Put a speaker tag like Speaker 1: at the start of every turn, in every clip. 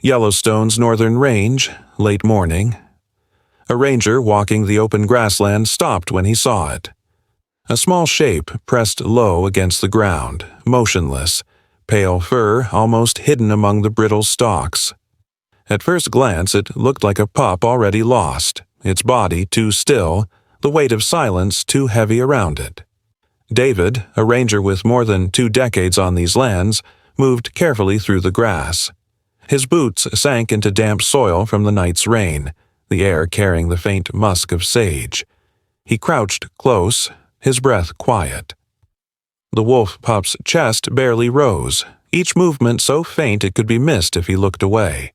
Speaker 1: Yellowstone's northern range, late morning. A ranger walking the open grassland stopped when he saw it. A small shape pressed low against the ground, motionless, pale fur almost hidden among the brittle stalks. At first glance it looked like a pup already lost, its body too still, the weight of silence too heavy around it. David, a ranger with more than 2 decades on these lands, moved carefully through the grass. His boots sank into damp soil from the night's rain, the air carrying the faint musk of sage. He crouched close, his breath quiet. The wolf pup's chest barely rose, each movement so faint it could be missed if he looked away.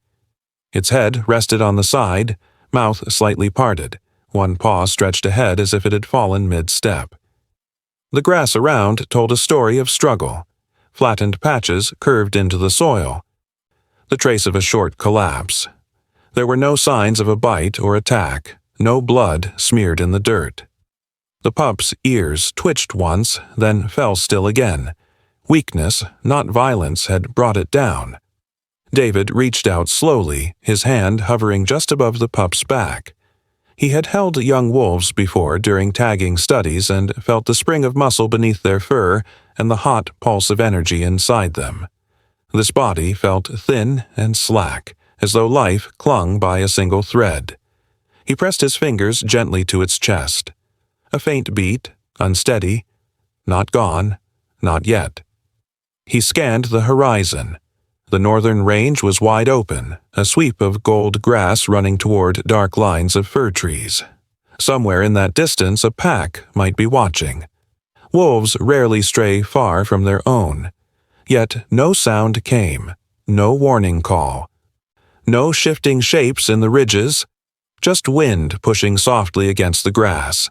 Speaker 1: Its head rested on the side, mouth slightly parted, one paw stretched ahead as if it had fallen mid-step. The grass around told a story of struggle. Flattened patches curved into the soil, the trace of a short collapse. There were no signs of a bite or attack, no blood smeared in the dirt. The pup's ears twitched once, then fell still again. Weakness, not violence, had brought it down. David reached out slowly, his hand hovering just above the pup's back. He had held young wolves before during tagging studies and felt the spring of muscle beneath their fur and the hot pulse of energy inside them. This body felt thin and slack, as though life clung by a single thread. He pressed his fingers gently to its chest. A faint beat, unsteady. Not gone, not yet. He scanned the horizon. The northern range was wide open, a sweep of gold grass running toward dark lines of fir trees. Somewhere in that distance a pack might be watching. Wolves rarely stray far from their own. Yet no sound came, no warning call. No shifting shapes in the ridges, just wind pushing softly against the grass.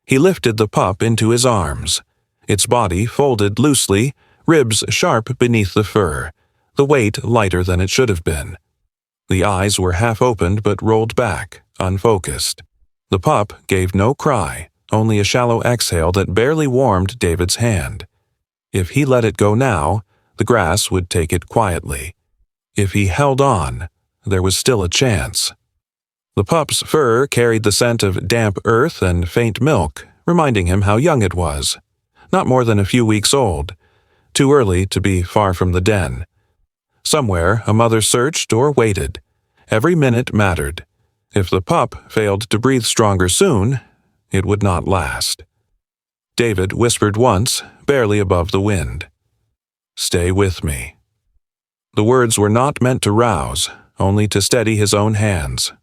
Speaker 1: He lifted the pup into his arms. Its body folded loosely, ribs sharp beneath the fur, the weight lighter than it should have been. The eyes were half opened but rolled back, unfocused. The pup gave no cry, only a shallow exhale that barely warmed David's hand. If he let it go now, the grass would take it quietly. If he held on, there was still a chance. The pup's fur carried the scent of damp earth and faint milk, reminding him how young it was. Not more than a few weeks old. Too early to be far from the den. Somewhere a mother searched or waited. Every minute mattered. If the pup failed to breathe stronger soon, it would not last. David whispered once, barely above the wind. "Stay with me." The words were not meant to rouse, only to steady his own hands.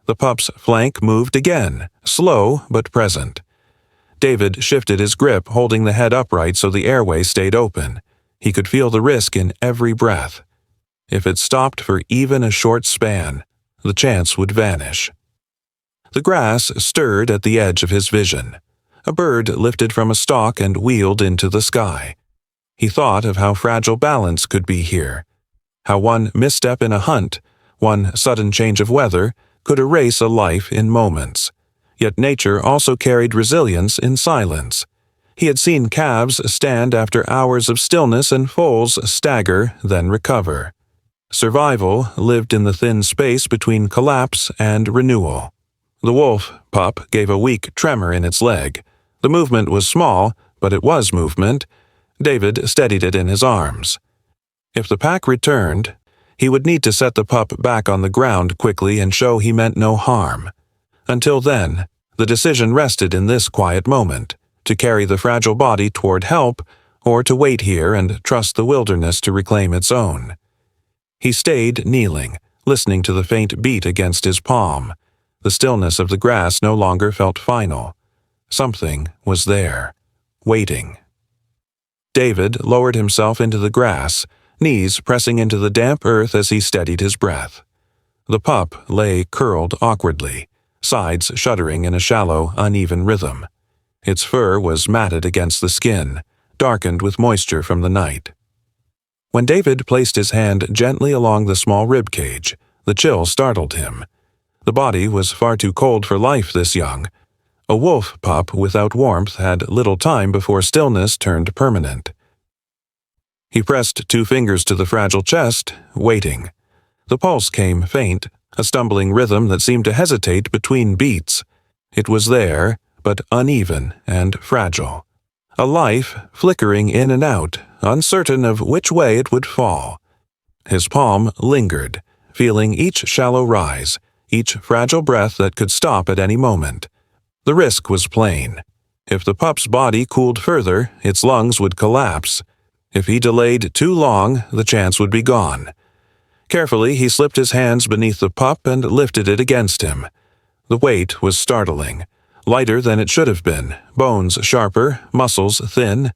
Speaker 1: The pup's flank moved again, slow but present. David shifted his grip, holding the head upright so the airway stayed open. He could feel the risk in every breath. If it stopped for even a short span, the chance would vanish. The grass stirred at the edge of his vision. A bird lifted from a stalk and wheeled into the sky. He thought of how fragile balance could be here, how one misstep in a hunt, one sudden change of weather, could erase a life in moments. Yet nature also carried resilience in silence. He had seen calves stand after hours of stillness and foals stagger, then recover. Survival lived in the thin space between collapse and renewal. The wolf pup gave a weak tremor in its leg. The movement was small, but it was movement. David steadied it in his arms. If the pack returned, he would need to set the pup back on the ground quickly and show he meant no harm. Until then, the decision rested in this quiet moment, to carry the fragile body toward help or to wait here and trust the wilderness to reclaim its own. He stayed kneeling, listening to the faint beat against his palm. The stillness of the grass no longer felt final. Something was there, waiting. David lowered himself into the grass, knees pressing into the damp earth as he steadied his breath. The pup lay curled awkwardly, sides shuddering in a shallow, uneven rhythm. Its fur was matted against the skin, darkened with moisture from the night. When David placed his hand gently along the small rib cage, the chill startled him. The body was far too cold for life this young. A wolf pup without warmth had little time before stillness turned permanent. He pressed 2 fingers to the fragile chest, waiting. The pulse came faint, a stumbling rhythm that seemed to hesitate between beats. It was there, but uneven and fragile. A life flickering in and out, uncertain of which way it would fall. His palm lingered, feeling each shallow rise, each fragile breath that could stop at any moment. The risk was plain. If the pup's body cooled further, its lungs would collapse. If he delayed too long, the chance would be gone. Carefully, he slipped his hands beneath the pup and lifted it against him. The weight was startling, lighter than it should have been, bones sharper, muscles thin.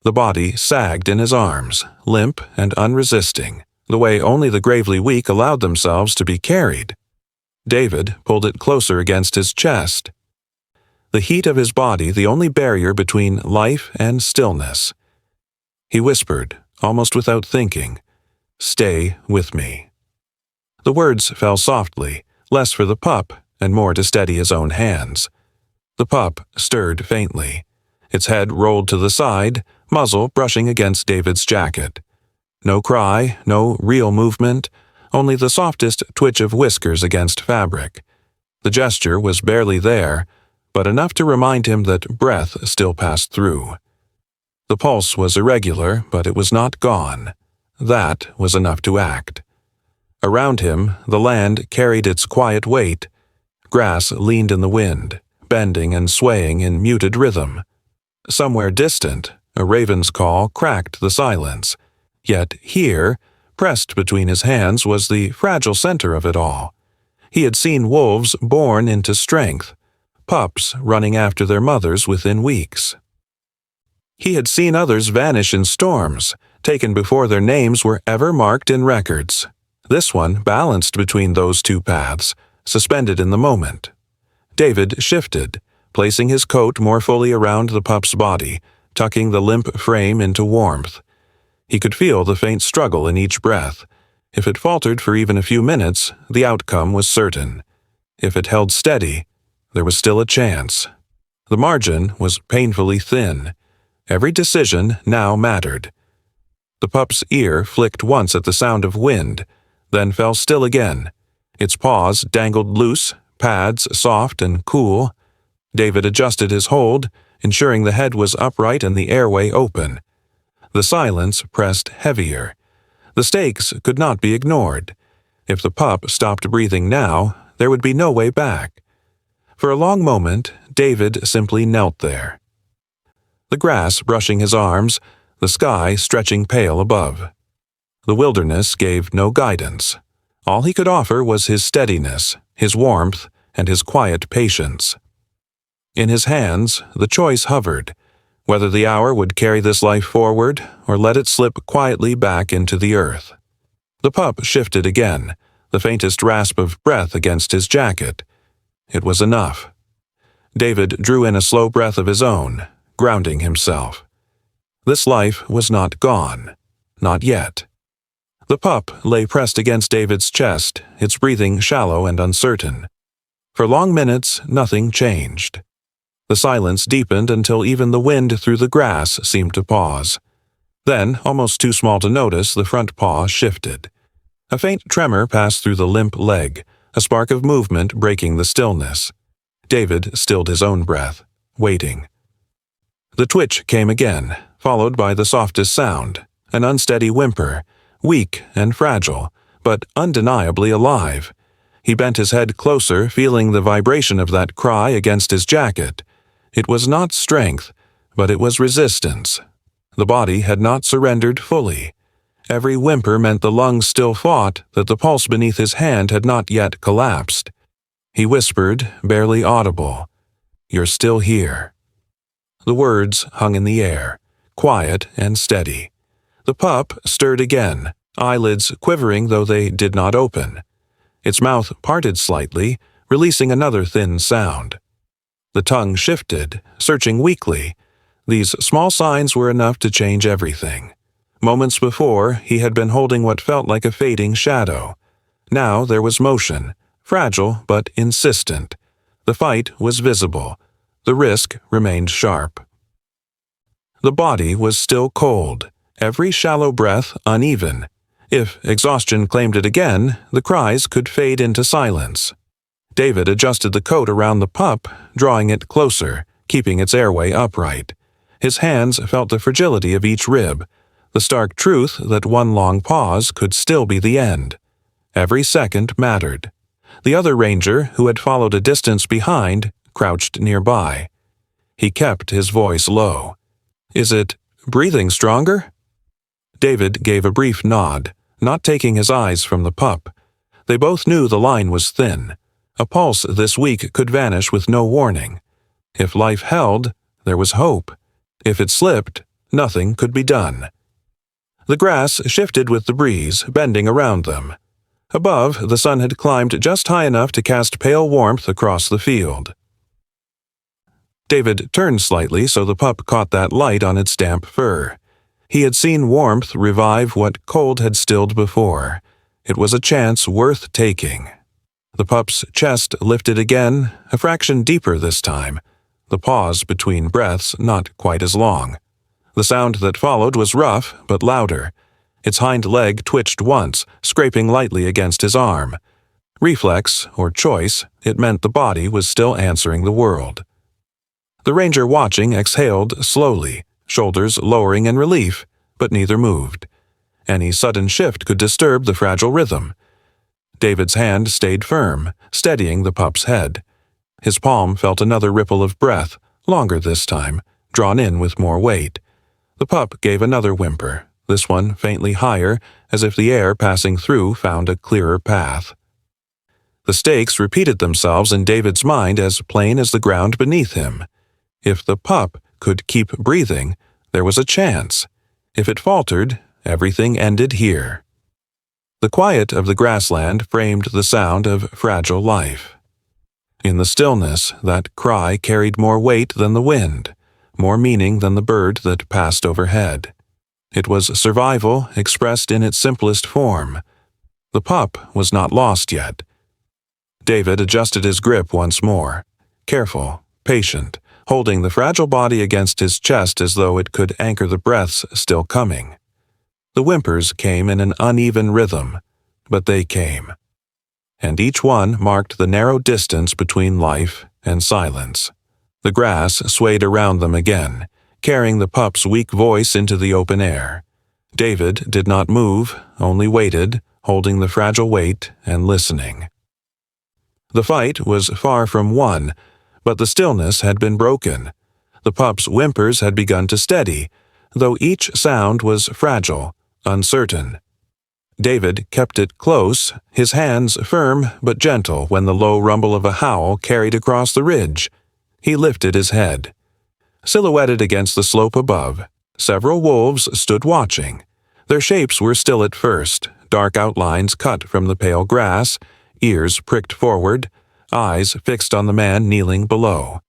Speaker 1: The body sagged in his arms, limp and unresisting, the way only the gravely weak allowed themselves to be carried. David pulled it closer against his chest. The heat of his body the only barrier between life and stillness. He whispered, almost without thinking, "Stay with me." The words fell softly, less for the pup and more to steady his own hands. The pup stirred faintly. Its head rolled to the side, muzzle brushing against David's jacket. No cry, no real movement, only the softest twitch of whiskers against fabric. The gesture was barely there, but enough to remind him that breath still passed through. The pulse was irregular, but it was not gone. That was enough to act. Around him, the land carried its quiet weight. Grass leaned in the wind, bending and swaying in muted rhythm. Somewhere distant, a raven's call cracked the silence. Yet here, pressed between his hands, was the fragile center of it all. He had seen wolves born into strength, pups running after their mothers within weeks. He had seen others vanish in storms, taken before their names were ever marked in records. This one balanced between those 2 paths, suspended in the moment. David shifted, placing his coat more fully around the pup's body, tucking the limp frame into warmth. He could feel the faint struggle in each breath. If it faltered for even a few minutes, the outcome was certain. If it held steady, there was still a chance. The margin was painfully thin. Every decision now mattered. The pup's ear flicked once at the sound of wind, then fell still again. Its paws dangled loose, pads soft and cool. David adjusted his hold, ensuring the head was upright and the airway open. The silence pressed heavier. The stakes could not be ignored. If the pup stopped breathing now, there would be no way back. For a long moment, David simply knelt there. The grass brushing his arms, the sky stretching pale above. The wilderness gave no guidance. All he could offer was his steadiness, his warmth, and his quiet patience. In his hands, the choice hovered, whether the hour would carry this life forward or let it slip quietly back into the earth. The pup shifted again, the faintest rasp of breath against his jacket. It was enough. David drew in a slow breath of his own, grounding himself. This life was not gone. Not yet. The pup lay pressed against David's chest, its breathing shallow and uncertain. For long minutes, nothing changed. The silence deepened until even the wind through the grass seemed to pause. Then, almost too small to notice, the front paw shifted. A faint tremor passed through the limp leg, a spark of movement breaking the stillness. David stilled his own breath, waiting. The twitch came again, followed by the softest sound, an unsteady whimper, weak and fragile, but undeniably alive. He bent his head closer, feeling the vibration of that cry against his jacket. It was not strength, but it was resistance. The body had not surrendered fully. Every whimper meant the lungs still fought, that the pulse beneath his hand had not yet collapsed. He whispered, barely audible, "You're still here." The words hung in the air, quiet and steady. The pup stirred again, eyelids quivering though they did not open. Its mouth parted slightly, releasing another thin sound. The tongue shifted, searching weakly. These small signs were enough to change everything. Moments before, he had been holding what felt like a fading shadow. Now there was motion, fragile but insistent. The fight was visible. The risk remained sharp. The body was still cold, every shallow breath uneven. If exhaustion claimed it again, the cries could fade into silence. David adjusted the coat around the pup, drawing it closer, keeping its airway upright. His hands felt the fragility of each rib, the stark truth that one long pause could still be the end. Every second mattered. The other ranger, who had followed a distance behind, crouched nearby. He kept his voice low. "Is it breathing stronger?" David gave a brief nod, not taking his eyes from the pup. They both knew the line was thin. A pulse this week could vanish with no warning. If life held, there was hope. If it slipped, nothing could be done. The grass shifted with the breeze, bending around them. Above, the sun had climbed just high enough to cast pale warmth across the field. David turned slightly so the pup caught that light on its damp fur. He had seen warmth revive what cold had stilled before. It was a chance worth taking. The pup's chest lifted again, a fraction deeper this time, the pause between breaths not quite as long. The sound that followed was rough but louder. Its hind leg twitched once, scraping lightly against his arm. Reflex, or choice, it meant the body was still answering the world. The ranger watching exhaled slowly, shoulders lowering in relief, but neither moved. Any sudden shift could disturb the fragile rhythm. David's hand stayed firm, steadying the pup's head. His palm felt another ripple of breath, longer this time, drawn in with more weight. The pup gave another whimper, this one faintly higher, as if the air passing through found a clearer path. The stakes repeated themselves in David's mind as plain as the ground beneath him. If the pup could keep breathing, there was a chance. If it faltered, everything ended here. The quiet of the grassland framed the sound of fragile life. In the stillness, that cry carried more weight than the wind, more meaning than the bird that passed overhead. It was survival expressed in its simplest form. The pup was not lost yet. David adjusted his grip once more, careful, patient, holding the fragile body against his chest as though it could anchor the breaths still coming. The whimpers came in an uneven rhythm, but they came. And each one marked the narrow distance between life and silence. The grass swayed around them again, carrying the pup's weak voice into the open air. David did not move, only waited, holding the fragile weight and listening. The fight was far from won, but the stillness had been broken. The pup's whimpers had begun to steady, though each sound was fragile, uncertain. David kept it close, his hands firm but gentle when the low rumble of a howl carried across the ridge. He lifted his head. Silhouetted against the slope above, several wolves stood watching. Their shapes were still at first, dark outlines cut from the pale grass, ears pricked forward, eyes fixed on the man kneeling below.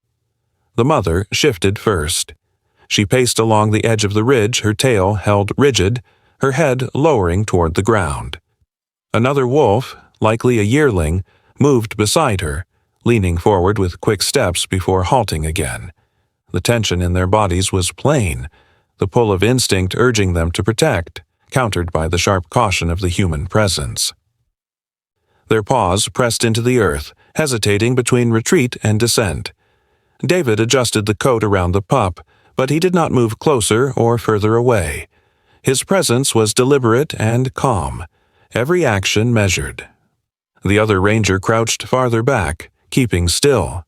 Speaker 1: The mother shifted first. She paced along the edge of the ridge, her tail held rigid, her head lowering toward the ground. Another wolf, likely a yearling, moved beside her, leaning forward with quick steps before halting again. The tension in their bodies was plain, the pull of instinct urging them to protect, countered by the sharp caution of the human presence. Their paws pressed into the earth, hesitating between retreat and descent. David adjusted the coat around the pup, but he did not move closer or further away. His presence was deliberate and calm, every action measured. The other ranger crouched farther back, keeping still.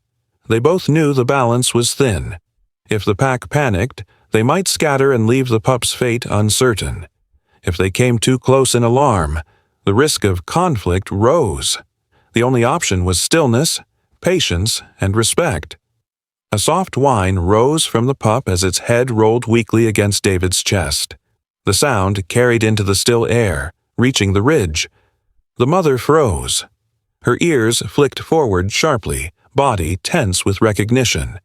Speaker 1: They both knew the balance was thin. If the pack panicked, they might scatter and leave the pup's fate uncertain. If they came too close in alarm, the risk of conflict rose. The only option was stillness, patience, and respect. A soft whine rose from the pup as its head rolled weakly against David's chest. The sound carried into the still air, reaching the ridge. The mother froze. Her ears flicked forward sharply, body tense with recognition.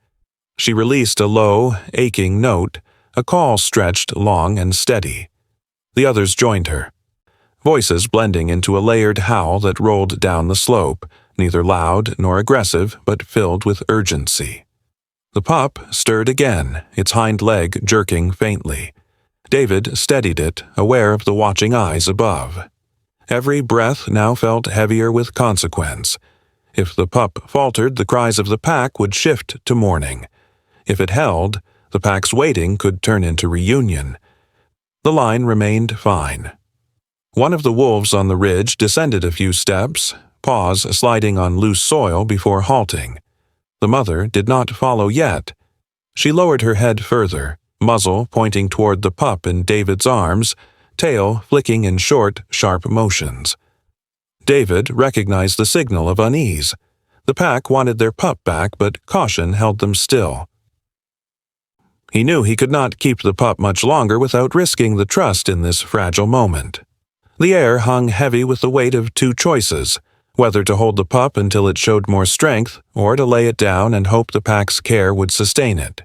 Speaker 1: She released a low, aching note, a call stretched long and steady. The others joined her, voices blending into a layered howl that rolled down the slope, neither loud nor aggressive but filled with urgency. The pup stirred again, its hind leg jerking faintly. David steadied it, aware of the watching eyes above. Every breath now felt heavier with consequence. If the pup faltered, the cries of the pack would shift to mourning. If it held, the pack's waiting could turn into reunion. The line remained fine. One of the wolves on the ridge descended a few steps, paws sliding on loose soil before halting. The mother did not follow yet. She lowered her head further, muzzle pointing toward the pup in David's arms, tail flicking in short, sharp motions. David recognized the signal of unease. The pack wanted their pup back, but caution held them still. He knew he could not keep the pup much longer without risking the trust in this fragile moment. The air hung heavy with the weight of two choices, whether to hold the pup until it showed more strength or to lay it down and hope the pack's care would sustain it.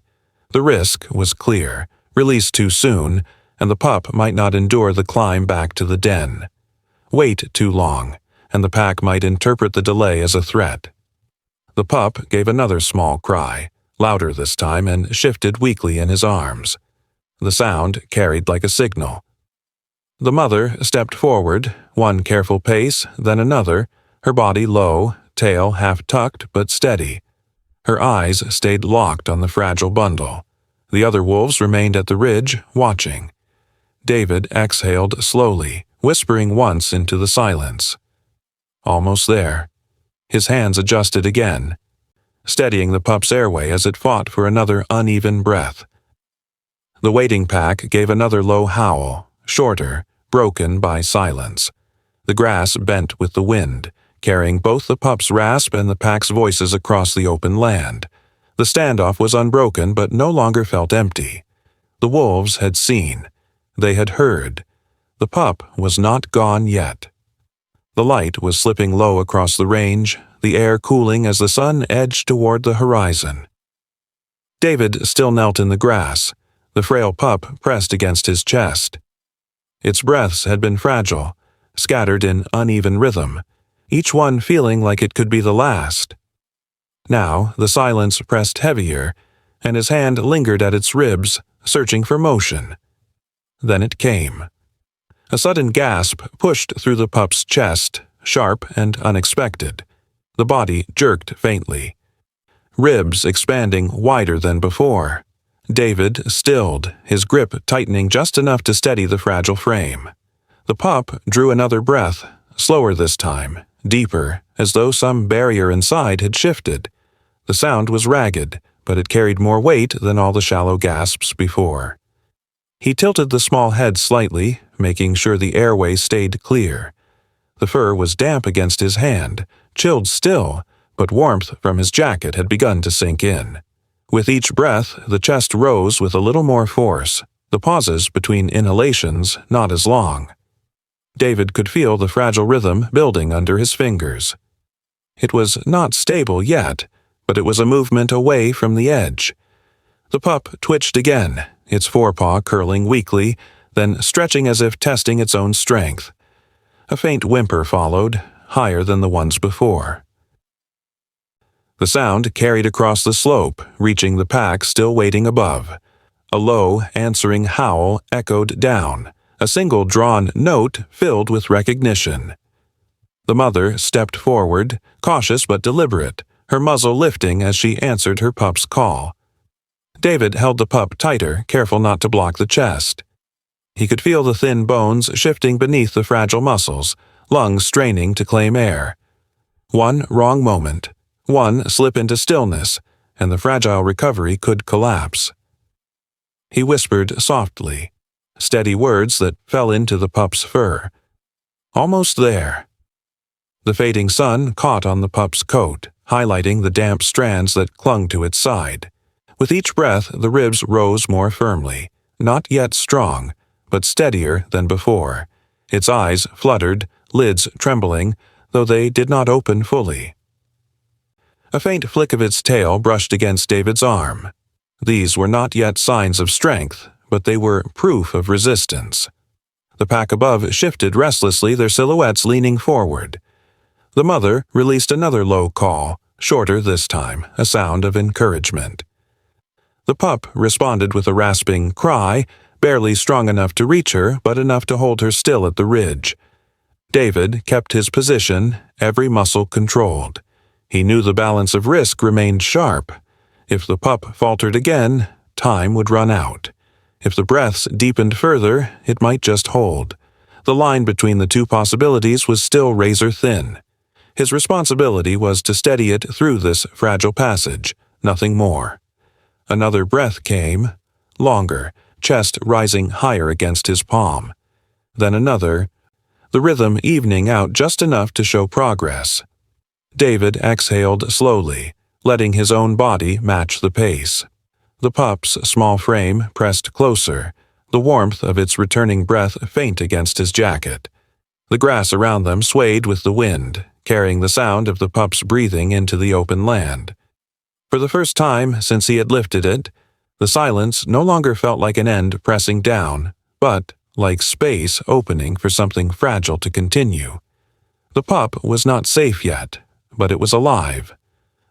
Speaker 1: The risk was clear: released too soon, and the pup might not endure the climb back to the den. Wait too long, and the pack might interpret the delay as a threat. The pup gave another small cry, louder this time, and shifted weakly in his arms. The sound carried like a signal. The mother stepped forward, one careful pace, then another, her body low, tail half-tucked but steady. Her eyes stayed locked on the fragile bundle. The other wolves remained at the ridge, watching. David exhaled slowly, whispering once into the silence. Almost there. His hands adjusted again, steadying the pup's airway as it fought for another uneven breath. The waiting pack gave another low howl, shorter, broken by silence. The grass bent with the wind, carrying both the pup's rasp and the pack's voices across the open land. The standoff was unbroken but no longer felt empty. The wolves had seen. They had heard. The pup was not gone yet. The light was slipping low across the range, the air cooling as the sun edged toward the horizon. David still knelt in the grass, the frail pup pressed against his chest. Its breaths had been fragile, scattered in uneven rhythm, each one feeling like it could be the last. Now the silence pressed heavier, and his hand lingered at its ribs, searching for motion. Then it came. A sudden gasp pushed through the pup's chest, sharp and unexpected. The body jerked faintly, ribs expanding wider than before. David stilled, his grip tightening just enough to steady the fragile frame. The pup drew another breath, slower this time, deeper, as though some barrier inside had shifted. The sound was ragged, but it carried more weight than all the shallow gasps before. He tilted the small head slightly, making sure the airway stayed clear. The fur was damp against his hand, chilled still, but warmth from his jacket had begun to sink in. With each breath, the chest rose with a little more force, the pauses between inhalations not as long. David could feel the fragile rhythm building under his fingers. It was not stable yet, but it was a movement away from the edge. The pup twitched again, its forepaw curling weakly, then stretching as if testing its own strength. A faint whimper followed, higher than the ones before. The sound carried across the slope, reaching the pack still waiting above. A low, answering howl echoed down, a single drawn note filled with recognition. The mother stepped forward, cautious but deliberate, her muzzle lifting as she answered her pup's call. David held the pup tighter, careful not to block the chest. He could feel the thin bones shifting beneath the fragile muscles, lungs straining to claim air. One wrong moment, one slip into stillness, and the fragile recovery could collapse. He whispered softly, steady words that fell into the pup's fur. Almost there. The fading sun caught on the pup's coat, highlighting the damp strands that clung to its side. With each breath, the ribs rose more firmly, not yet strong, but steadier than before. Its eyes fluttered, lids trembling, though they did not open fully. A faint flick of its tail brushed against David's arm. These were not yet signs of strength, but they were proof of resistance. The pack above shifted restlessly, their silhouettes leaning forward. The mother released another low call, shorter this time, a sound of encouragement. The pup responded with a rasping cry, barely strong enough to reach her but enough to hold her still at the ridge. David kept his position, every muscle controlled. He knew the balance of risk remained sharp. If the pup faltered again, time would run out. If the breaths deepened further, it might just hold. The line between the two possibilities was still razor thin. His responsibility was to steady it through this fragile passage, nothing more. Another breath came, longer, chest rising higher against his palm. Then another, the rhythm evening out just enough to show progress. David exhaled slowly, letting his own body match the pace. The pup's small frame pressed closer, the warmth of its returning breath faint against his jacket. The grass around them swayed with the wind, carrying the sound of the pup's breathing into the open land. For the first time since he had lifted it, the silence no longer felt like an end pressing down, but like space opening for something fragile to continue. The pup was not safe yet, but it was alive.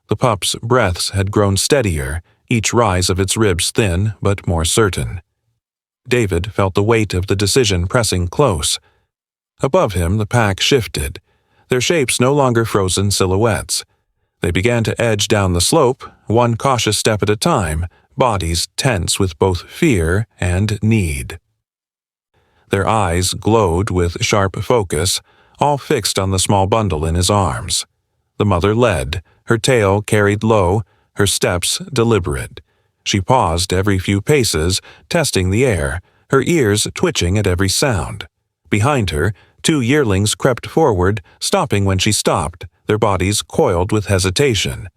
Speaker 1: The pup's breaths had grown steadier, each rise of its ribs thin but more certain. David felt the weight of the decision pressing close. Above him the pack shifted, their shapes no longer frozen silhouettes. They began to edge down the slope, one cautious step at a time, bodies tense with both fear and need. Their eyes glowed with sharp focus, all fixed on the small bundle in his arms. The mother led, her tail carried low, her steps deliberate. She paused every few paces, testing the air, her ears twitching at every sound. Behind her, 2 yearlings crept forward, stopping when she stopped, their bodies coiled with hesitation.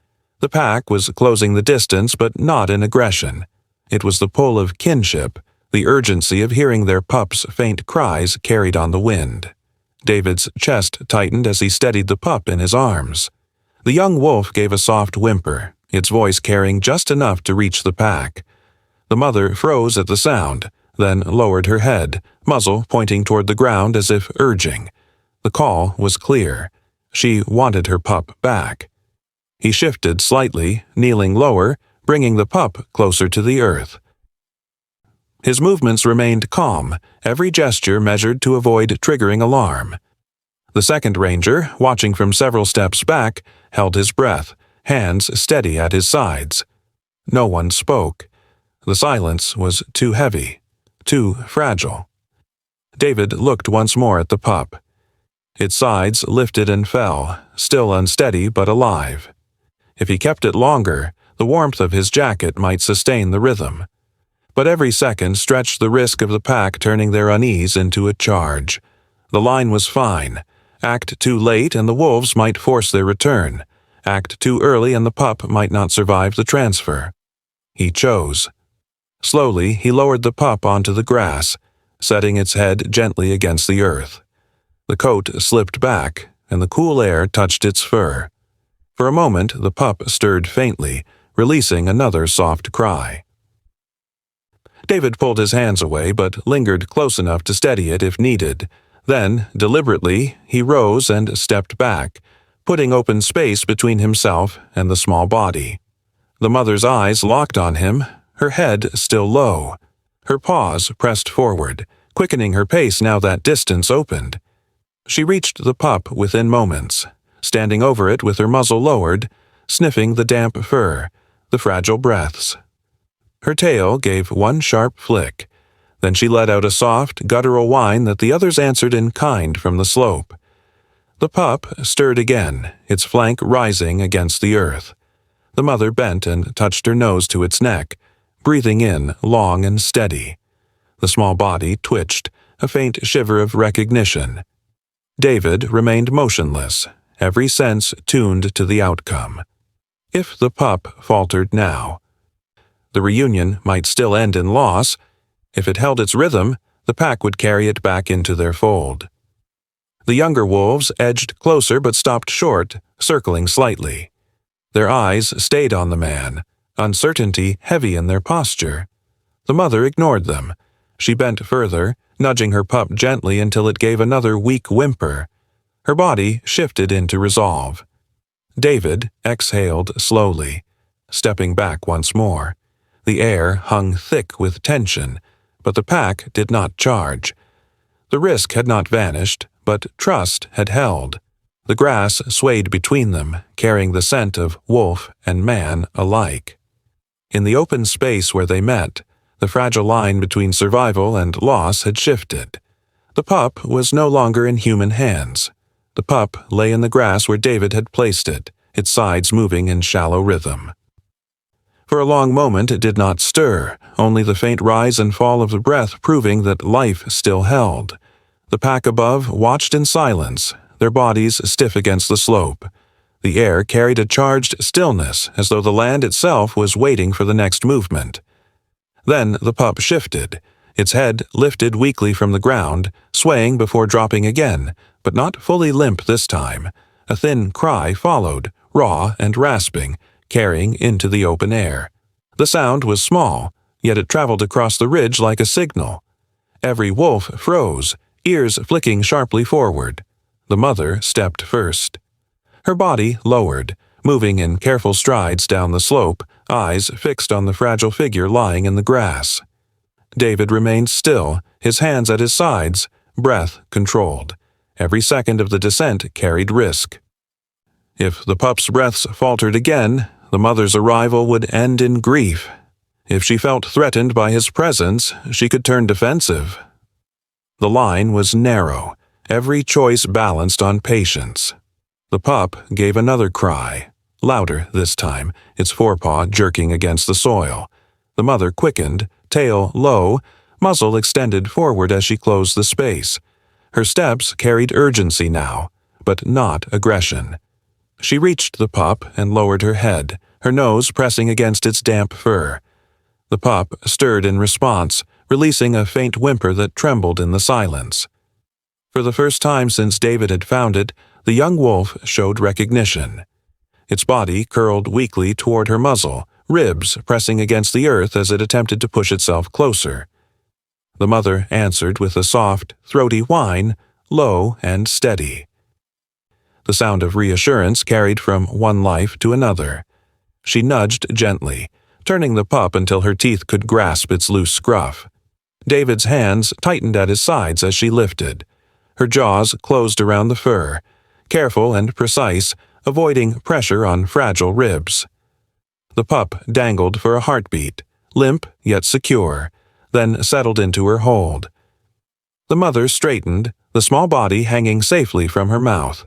Speaker 1: The pack was closing the distance, but not in aggression. It was the pull of kinship, the urgency of hearing their pup's faint cries carried on the wind. David's chest tightened as he steadied the pup in his arms. The young wolf gave a soft whimper, its voice carrying just enough to reach the pack. The mother froze at the sound, then lowered her head, muzzle pointing toward the ground as if urging. The call was clear. She wanted her pup back. He shifted slightly, kneeling lower, bringing the pup closer to the earth. His movements remained calm, every gesture measured to avoid triggering alarm. The second ranger, watching from several steps back, held his breath, hands steady at his sides. No one spoke. The silence was too heavy, too fragile. David looked once more at the pup. Its sides lifted and fell, still unsteady but alive. If he kept it longer, the warmth of his jacket might sustain the rhythm. But every second stretched the risk of the pack turning their unease into a charge. The line was fine. Act too late and the wolves might force their return. Act too early and the pup might not survive the transfer. He chose. Slowly, he lowered the pup onto the grass, setting its head gently against the earth. The coat slipped back, and the cool air touched its fur. For a moment, the pup stirred faintly, releasing another soft cry. David pulled his hands away but lingered close enough to steady it if needed. Then, deliberately, he rose and stepped back, putting open space between himself and the small body. The mother's eyes locked on him, her head still low. Her paws pressed forward, quickening her pace now that distance opened. She reached the pup within moments, standing over it with her muzzle lowered, sniffing the damp fur, the fragile breaths. Her tail gave one sharp flick. Then she let out a soft, guttural whine that the others answered in kind from the slope. The pup stirred again, its flank rising against the earth. The mother bent and touched her nose to its neck, breathing in long and steady. The small body twitched, a faint shiver of recognition. David remained motionless, every sense tuned to the outcome. If the pup faltered now, the reunion might still end in loss. If it held its rhythm, the pack would carry it back into their fold. The younger wolves edged closer but stopped short, circling slightly. Their eyes stayed on the man, uncertainty heavy in their posture. The mother ignored them. She bent further, nudging her pup gently until it gave another weak whimper. Her body shifted into resolve. David exhaled slowly, stepping back once more. The air hung thick with tension, But the pack did not charge. The risk had not vanished, but trust had held. The grass swayed between them, carrying the scent of wolf and man alike. In the open space where they met, the fragile line between survival and loss had shifted. The pup was no longer in human hands. The pup lay in the grass where David had placed it, its sides moving in shallow rhythm. For a long moment it did not stir, only the faint rise and fall of the breath proving that life still held. The pack above watched in silence, their bodies stiff against the slope. The air carried a charged stillness, as though the land itself was waiting for the next movement. Then the pup shifted, its head lifted weakly from the ground, swaying before dropping again, but not fully limp this time. A thin cry followed, raw and rasping, carrying into the open air. The sound was small, yet it traveled across the ridge like a signal. Every wolf froze, ears flicking sharply forward. The mother stepped first. Her body lowered, moving in careful strides down the slope, eyes fixed on the fragile figure lying in the grass. David remained still, his hands at his sides, breath controlled. Every second of the descent carried risk. If the pup's breaths faltered again, the mother's arrival would end in grief. If she felt threatened by his presence, she could turn defensive. The line was narrow, every choice balanced on patience. The pup gave another cry, louder this time, its forepaw jerking against the soil. The mother quickened, tail low, muzzle extended forward as she closed the space. Her steps carried urgency now, but not aggression. She reached the pup and lowered her head, her nose pressing against its damp fur. The pup stirred in response, releasing a faint whimper that trembled in the silence. For the first time since David had found it, the young wolf showed recognition. Its body curled weakly toward her muzzle, ribs pressing against the earth as it attempted to push itself closer. The mother answered with a soft, throaty whine, low and steady. The sound of reassurance carried from one life to another. She nudged gently, turning the pup until her teeth could grasp its loose scruff. David's hands tightened at his sides as she lifted. Her jaws closed around the fur, careful and precise, avoiding pressure on fragile ribs. The pup dangled for a heartbeat, limp yet secure, then settled into her hold. The mother straightened, the small body hanging safely from her mouth.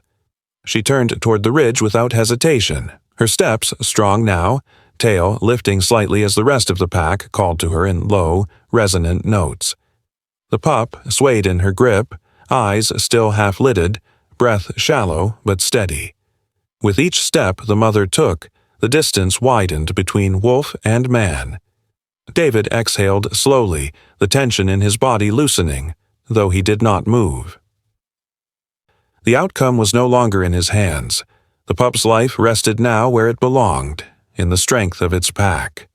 Speaker 1: She turned toward the ridge without hesitation, her steps strong now, tail lifting slightly as the rest of the pack called to her in low, resonant notes. The pup swayed in her grip, eyes still half-lidded, breath shallow but steady. With each step the mother took, the distance widened between wolf and man. David exhaled slowly, the tension in his body loosening, though he did not move. The outcome was no longer in his hands. The pup's life rested now where it belonged, in the strength of its pack.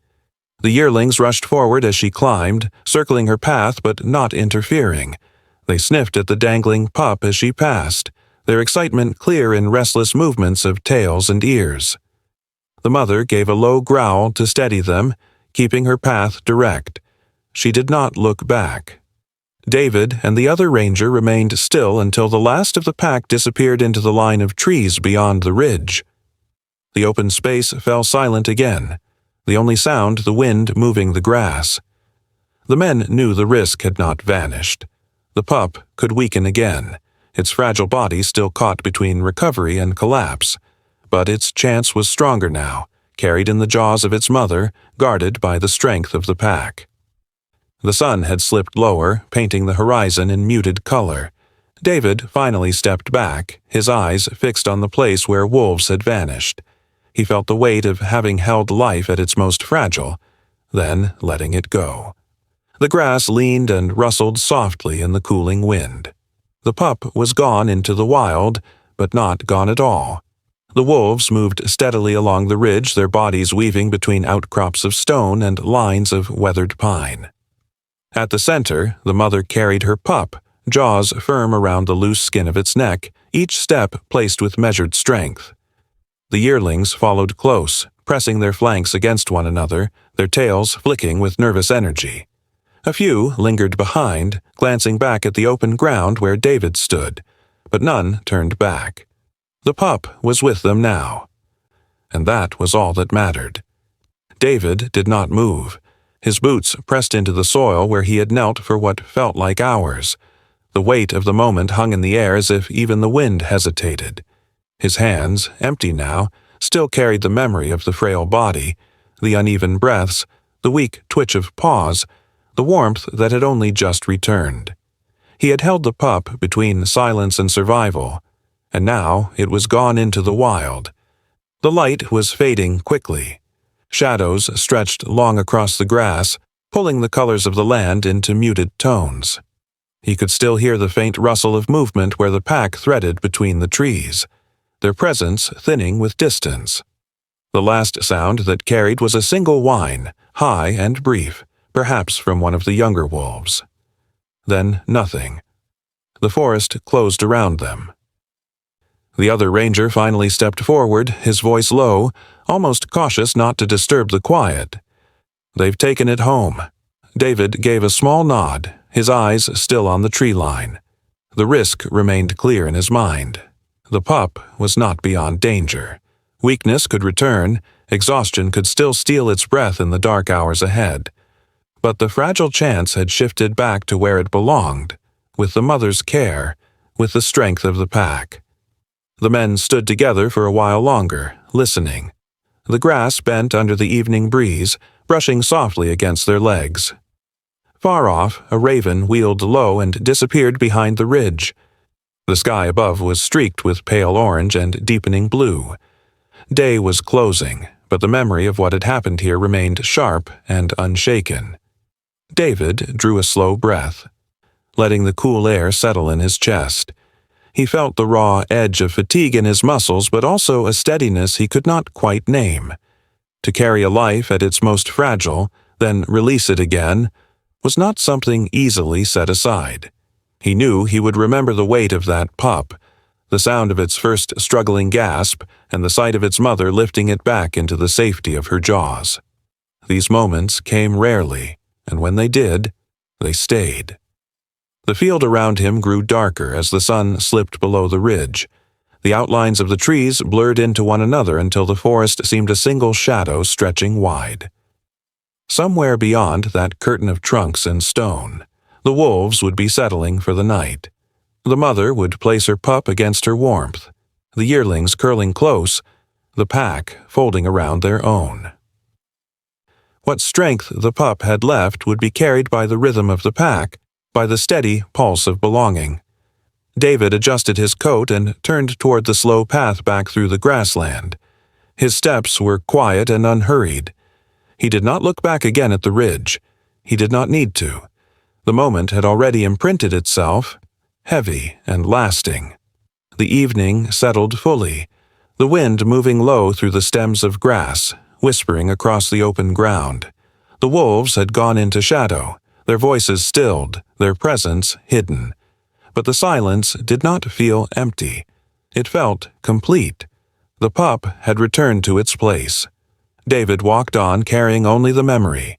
Speaker 1: The yearlings rushed forward as she climbed, circling her path but not interfering. They sniffed at the dangling pup as she passed, their excitement clear in restless movements of tails and ears. The mother gave a low growl to steady them, keeping her path direct. She did not look back. David and the other ranger remained still until the last of the pack disappeared into the line of trees beyond the ridge. The open space fell silent again, the only sound the wind moving the grass. The men knew the risk had not vanished. The pup could weaken again, its fragile body still caught between recovery and collapse, but its chance was stronger now, carried in the jaws of its mother, guarded by the strength of the pack. The sun had slipped lower, painting the horizon in muted color. David finally stepped back, his eyes fixed on the place where wolves had vanished. He felt the weight of having held life at its most fragile, then letting it go. The grass leaned and rustled softly in the cooling wind. The pup was gone into the wild, but not gone at all. The wolves moved steadily along the ridge, their bodies weaving between outcrops of stone and lines of weathered pine. At the center, the mother carried her pup, jaws firm around the loose skin of its neck, each step placed with measured strength. The yearlings followed close, pressing their flanks against one another, their tails flicking with nervous energy. A few lingered behind, glancing back at the open ground where David stood, but none turned back. The pup was with them now. And that was all that mattered. David did not move. His boots pressed into the soil where he had knelt for what felt like hours. The weight of the moment hung in the air as if even the wind hesitated. His hands, empty now, still carried the memory of the frail body, the uneven breaths, the weak twitch of paws, the warmth that had only just returned. He had held the pup between silence and survival, and now it was gone into the wild. The light was fading quickly. Shadows stretched long across the grass, pulling the colors of the land into muted tones. He could still hear the faint rustle of movement where the pack threaded between the trees, their presence thinning with distance. The last sound that carried was a single whine, high and brief, perhaps from one of the younger wolves. Then nothing. The forest closed around them. The other ranger finally stepped forward, his voice low, almost cautious not to disturb the quiet. "They've taken it home." David gave a small nod, his eyes still on the tree line. The risk remained clear in his mind. The pup was not beyond danger. Weakness could return, exhaustion could still steal its breath in the dark hours ahead. But the fragile chance had shifted back to where it belonged, with the mother's care, with the strength of the pack. The men stood together for a while longer, listening. The grass bent under the evening breeze, brushing softly against their legs. Far off, a raven wheeled low and disappeared behind the ridge. The sky above was streaked with pale orange and deepening blue. Day was closing, but the memory of what had happened here remained sharp and unshaken. David drew a slow breath, letting the cool air settle in his chest. He felt the raw edge of fatigue in his muscles, but also a steadiness he could not quite name. To carry a life at its most fragile, then release it again, was not something easily set aside. He knew he would remember the weight of that pup, the sound of its first struggling gasp, and the sight of its mother lifting it back into the safety of her jaws. These moments came rarely, and when they did, they stayed. The field around him grew darker as the sun slipped below the ridge. The outlines of the trees blurred into one another until the forest seemed a single shadow stretching wide. Somewhere beyond that curtain of trunks and stone, the wolves would be settling for the night. The mother would place her pup against her warmth, the yearlings curling close, the pack folding around their own. What strength the pup had left would be carried by the rhythm of the pack, by the steady pulse of belonging. David adjusted his coat and turned toward the slow path back through the grassland. His steps were quiet and unhurried. He did not look back again at the ridge. He did not need to. The moment had already imprinted itself, heavy and lasting. The evening settled fully, the wind moving low through the stems of grass, whispering across the open ground. The wolves had gone into shadow, their voices stilled, their presence hidden. But the silence did not feel empty. It felt complete. The pup had returned to its place. David walked on carrying only the memory,